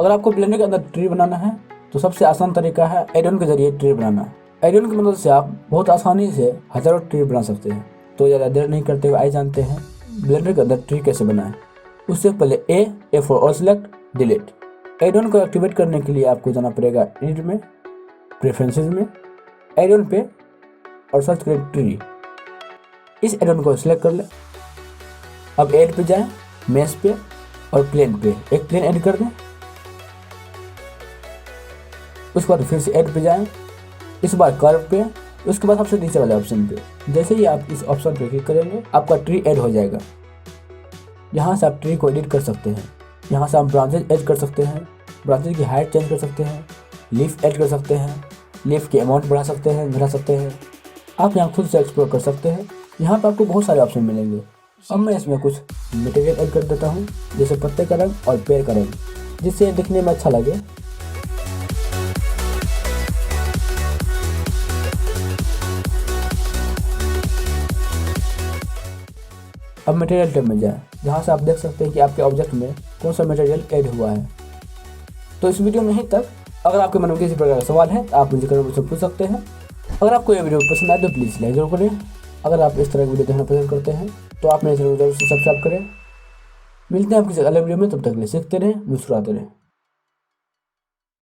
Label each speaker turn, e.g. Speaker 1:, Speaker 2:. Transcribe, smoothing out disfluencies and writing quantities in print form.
Speaker 1: अगर आपको ब्लेंडर के अंदर ट्री बनाना है तो सबसे आसान तरीका है एड-ऑन के जरिए ट्री बनाना। एड-ऑन की मदद से आप बहुत आसानी से हजारों ट्री बना सकते हैं। तो ज़्यादा देर नहीं करते हुए आइए जानते हैं ब्लेंडर के अंदर ट्री कैसे बनाएं। उससे पहले A for all select delete. Add-on को एक्टिवेट करने के लिए आपको जाना पड़ेगा एडिट में, प्रेफरेंसेस में, एड-ऑन पे और सर्च करें ट्री। इस एड-ऑन को सिलेक्ट कर लें। अब ऐड पे जाएं, मैश पे और प्लेन पे एक प्लेन ऐड कर दें। उसके बाद फिर से ऐड पे जाएं, इस बार कर्व पे, उसके बाद सबसे नीचे वाले ऑप्शन पे। जैसे ही आप इस ऑप्शन पे क्लिक करेंगे आपका ट्री ऐड हो जाएगा। यहाँ से आप ट्री को एडिट कर सकते हैं। यहाँ से आप ब्रांचेज ऐड कर सकते हैं, ब्रांचेज की हाइट चेंज कर सकते हैं, लीफ ऐड कर सकते हैं, लीफ की अमाउंट बढ़ा सकते हैं, घटा सकते हैं। आप यहाँ खुद से एक्सप्लोर कर सकते हैं। यहाँ पर आपको बहुत सारे ऑप्शन मिलेंगे। अब मैं इसमें कुछ मटेरियल ऐड कर देता हूँ, जैसे पत्ते का रंग और पेड़ का रंग, जिससे दिखने में अच्छा लगे। अब मटेरियल टैब में जाएं, जहाँ से आप देख सकते हैं कि आपके ऑब्जेक्ट में कौन सा मटेरियल ऐड हुआ है। तो इस वीडियो में ही तक। अगर आपके मन में किसी प्रकार का सवाल है तो आप मुझे कमेंट में पूछ सकते हैं। अगर आपको ये वीडियो पसंद आए तो प्लीज़ लाइक जरूर करें। अगर आप इस तरह की वीडियो देखना पसंद करते हैं तो आप मेरे चैनल को जरूर से सब्सक्राइब करें। मिलते हैं आप किसी अलग वीडियो में, तब तक के लिए सीखते रहें, मुस्कुराते रहें।